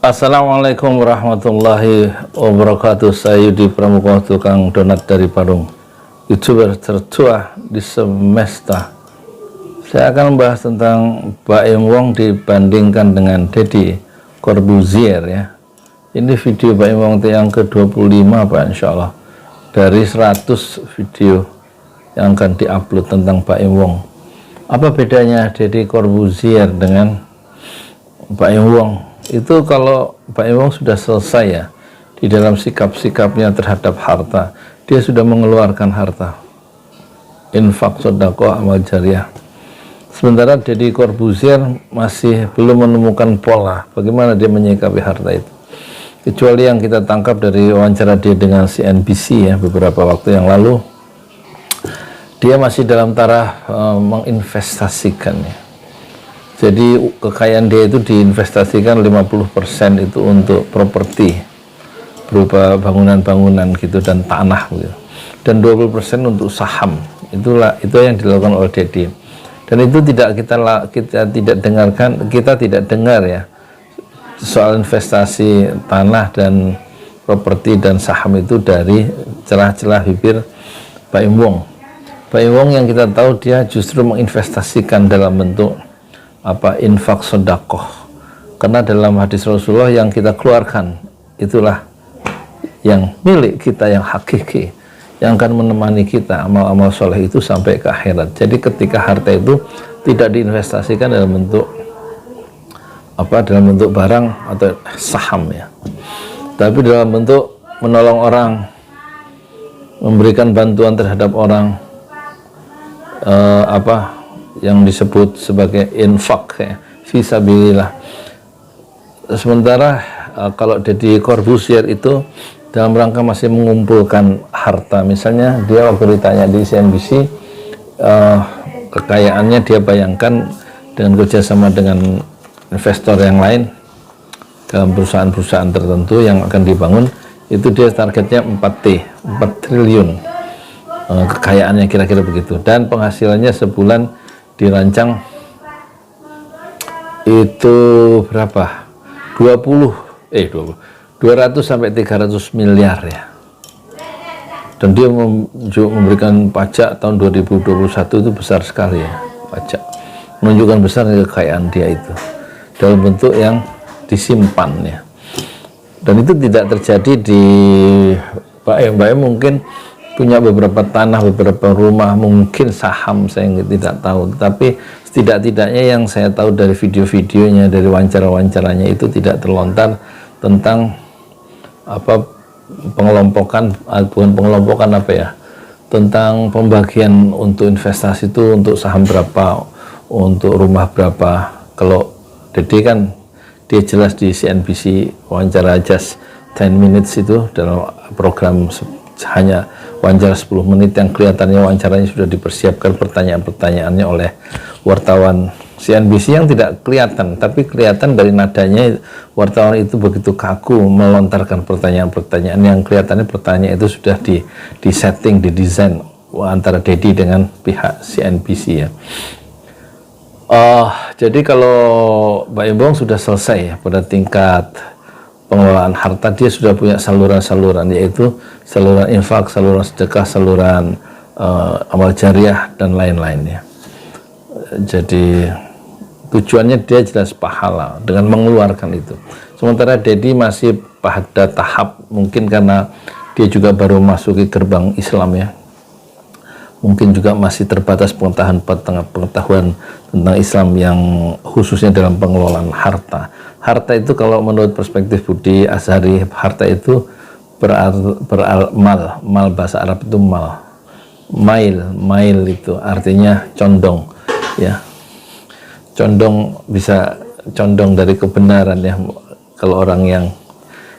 Assalamualaikum warahmatullahi wabarakatuh. Saya Yudi Pramuka, tukang donat dari Parung, YouTuber tertua di semesta. Saya akan membahas tentang Baim Wong dibandingkan dengan Deddy Corbuzier ya. Ini video Baim Wong yang ke-25 Pak, insya Allah, dari 100 video yang akan diupload tentang Baim Wong. Apa bedanya Deddy Corbuzier dengan Baim Wong? Itu kalau Baim Wong sudah selesai ya di dalam sikap-sikapnya terhadap harta, dia sudah mengeluarkan harta, infak, sedekah, amal jariah. Sementara Deddy Corbuzier masih belum menemukan pola bagaimana dia menyikapi harta itu, kecuali yang kita tangkap dari wawancara dia dengan CNBC ya beberapa waktu yang lalu. Dia masih dalam taraf menginvestasikan ya. Jadi kekayaan dia itu diinvestasikan 50% itu untuk properti berupa bangunan-bangunan gitu dan tanah gitu. Dan 20% untuk saham. Itu yang dilakukan oleh Deddy. Dan itu kita tidak dengar ya soal investasi tanah dan properti dan saham itu dari celah-celah bibir Baim Wong. Baim Wong yang kita tahu dia justru menginvestasikan dalam bentuk infak sedekah, karena dalam hadis Rasulullah yang kita keluarkan itulah yang milik kita, yang hakiki, yang akan menemani kita amal-amal soleh itu sampai ke akhirat. Jadi ketika harta itu tidak diinvestasikan dalam bentuk barang atau saham ya, tapi dalam bentuk menolong orang, memberikan bantuan terhadap orang, yang disebut sebagai infak ya, fisabilillah. Sementara kalau Deddy Corbuzier itu dalam rangka masih mengumpulkan harta. Misalnya dia waktu ditanya di CNBC kekayaannya, dia bayangkan dengan kerjasama dengan investor yang lain dalam perusahaan-perusahaan tertentu yang akan dibangun, itu dia targetnya 4 triliun kekayaannya, kira-kira begitu. Dan penghasilannya sebulan dirancang itu berapa? 200 sampai 300 miliar ya. Dan dia memberikan pajak tahun 2021 itu besar sekali ya, pajak. Menunjukkan besar kekayaan dia itu dalam bentuk yang disimpan ya. Dan itu tidak terjadi di Baim mungkin punya beberapa tanah, beberapa rumah, mungkin saham, saya tidak tahu. Tapi setidak-tidaknya yang saya tahu dari video-videonya, dari wawancara-wawancaranya itu tidak terlontar tentang tentang pembagian untuk investasi itu, untuk saham berapa, untuk rumah berapa. Kalau Deddy kan dia jelas di CNBC wawancara Just 10 Minutes itu dalam program hanya wawancara 10 menit yang kelihatannya wawancaranya sudah dipersiapkan pertanyaan-pertanyaannya oleh wartawan CNBC yang tidak kelihatan, tapi kelihatan dari nadanya wartawan itu begitu kaku melontarkan pertanyaan-pertanyaan yang kelihatannya pertanyaan itu sudah disetting, didesain antara Deddy dengan pihak CNBC ya. Jadi kalau Baim Wong sudah selesai ya, pada tingkat pengelolaan harta dia sudah punya saluran-saluran, yaitu saluran infak, saluran sedekah, saluran amal jariah dan lain-lainnya. Jadi tujuannya dia jelas pahala dengan mengeluarkan itu. Sementara Deddy masih pada tahap, mungkin karena dia juga baru masuki gerbang Islam ya, mungkin juga masih terbatas pengetahuan tentang Islam yang khususnya dalam pengelolaan harta. Harta itu kalau menurut perspektif Budi Azhari, harta itu mal bahasa Arab itu mail itu artinya condong ya, condong, bisa condong dari kebenaran ya. Kalau orang yang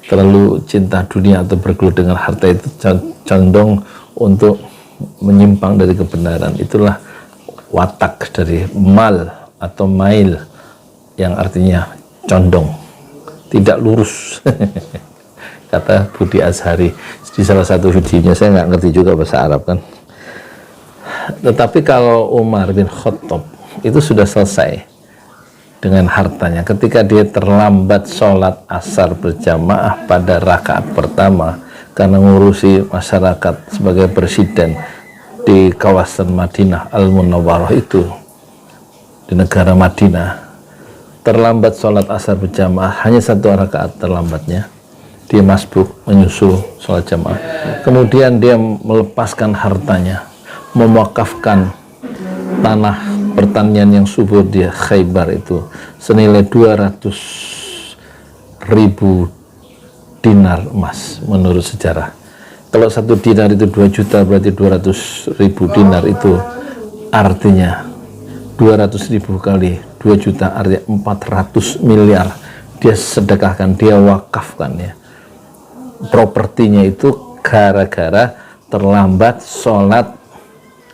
terlalu cinta dunia atau bergelut dengan harta itu condong untuk menyimpang dari kebenaran. Itulah watak dari mal atau mail yang artinya condong, tidak lurus kata Budi Azhari di salah satu videonya. Saya nggak ngerti juga bahasa Arab kan. Tetapi kalau Umar bin Khattab itu sudah selesai dengan hartanya. Ketika dia terlambat sholat asar berjamaah pada rakaat pertama karena ngurusi masyarakat sebagai presiden di kawasan Madinah Al-Munawwarah itu, di negara Madinah, terlambat sholat asar berjamaah, hanya 1 rakaat terlambatnya, dia masbuk menyusul sholat jamaah. Kemudian dia melepaskan hartanya, mewakafkan tanah pertanian yang subur di Khaybar itu senilai 200.000 dinar emas menurut sejarah. Kalau 1 dinar itu 2 juta, berarti 200.000 dinar itu artinya 200.000 kali 2 juta, artinya 400 miliar dia sedekahkan, dia wakafkan ya. Propertinya itu gara-gara terlambat sholat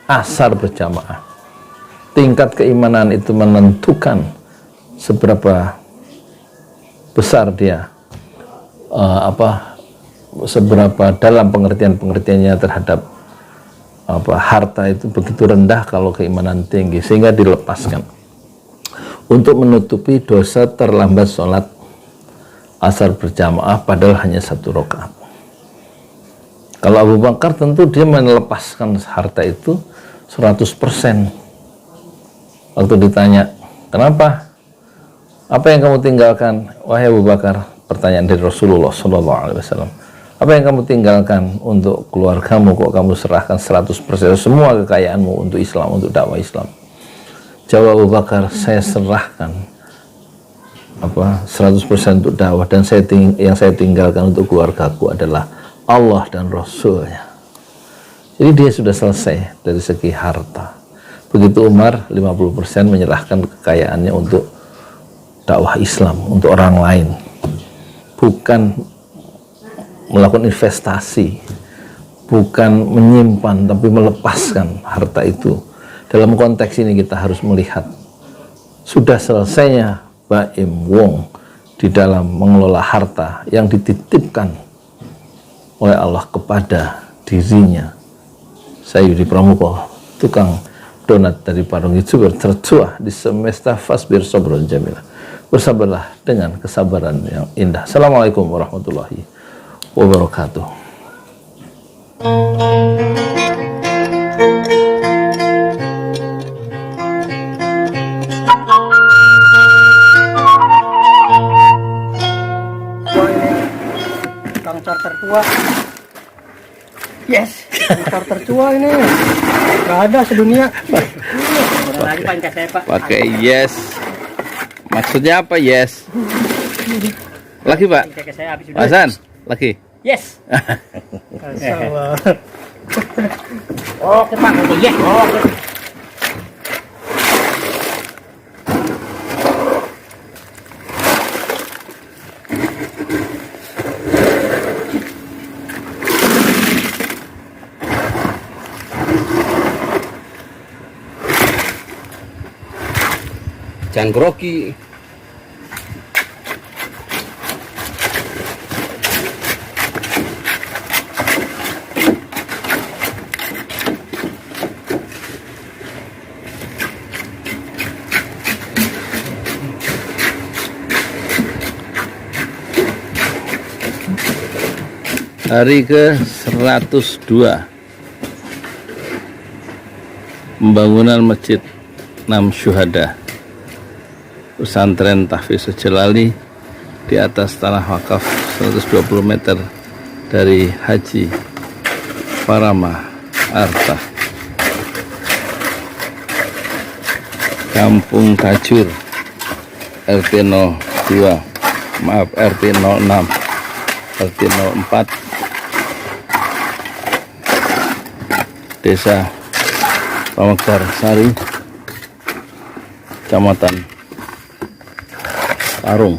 asar berjamaah. Tingkat keimanan itu menentukan seberapa besar dia seberapa dalam pengertiannya terhadap harta itu begitu rendah kalau keimanan tinggi, sehingga dilepaskan untuk menutupi dosa terlambat sholat asar berjamaah padahal hanya 1 rakaat. Kalau Abu Bakar tentu dia melepaskan harta itu 100%. Waktu ditanya, kenapa? Apa yang kamu tinggalkan, wahai Abu Bakar? Pertanyaan dari Rasulullah SAW. Apa yang kamu tinggalkan untuk keluargamu, kok kamu serahkan 100% semua kekayaanmu untuk Islam, untuk dakwah Islam? Jawab Abu Bakar, saya serahkan 100% untuk dakwah, dan yang saya tinggalkan untuk keluargaku adalah Allah dan Rasulnya. Jadi dia sudah selesai dari segi harta. Begitu Umar 50% menyerahkan kekayaannya untuk dakwah Islam, untuk orang lain, bukan melakukan investasi, bukan menyimpan, tapi melepaskan harta itu. Dalam konteks ini kita harus melihat sudah selesainya Baim Wong di dalam mengelola harta yang dititipkan oleh Allah kepada dirinya. Saya Yudi Pramuko, tukang donat dari Parung, YouTuber tertua di semesta. Fasbir sabran jamilah, bersabarlah dengan kesabaran yang indah. Assalamualaikum warahmatullahi wabarakatuh. Kang Cor tertua. Yes, Kang Cor tertua ini. Gak ada sedunia. Lagi pancas saya, Pak. Pakai yes. Maksudnya apa yes? Lagi, Pak. Hasan, lagi. Yes. Oke, Pak. Yes. Oke. Jangan grogi. Hari ke-102 pembangunan Masjid 6 Syuhada Pesantren Tahfiz Jalali di atas tanah wakaf 120 meter dari Haji Parama Arta, Kampung Tajur, RT 02, maaf RT 06, RT 04, Desa Pamekar Sari, Kecamatan Parung.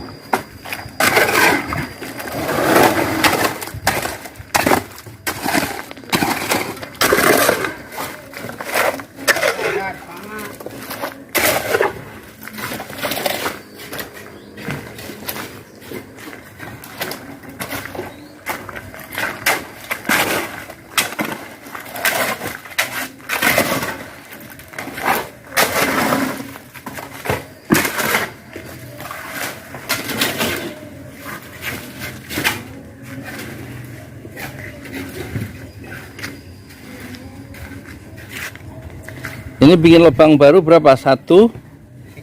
Ini bikin lubang baru berapa? 1, 2,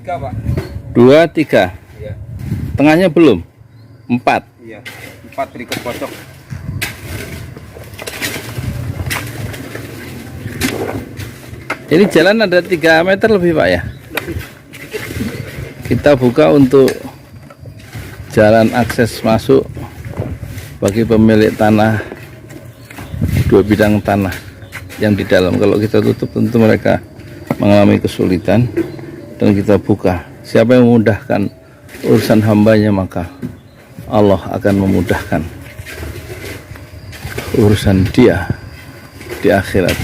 3 Pak. 3. Iya. Tengahnya belum? 4. Iya. 4 berikut pojok. Ini jalan ada 3 meter lebih Pak ya? Lebih. Kita buka untuk jalan akses masuk bagi pemilik tanah, 2 bidang tanah yang di dalam. Kalau kita tutup tentu mereka mengalami kesulitan, dan kita buka. Siapa yang memudahkan urusan hambanya, maka Allah akan memudahkan urusan dia di akhirat.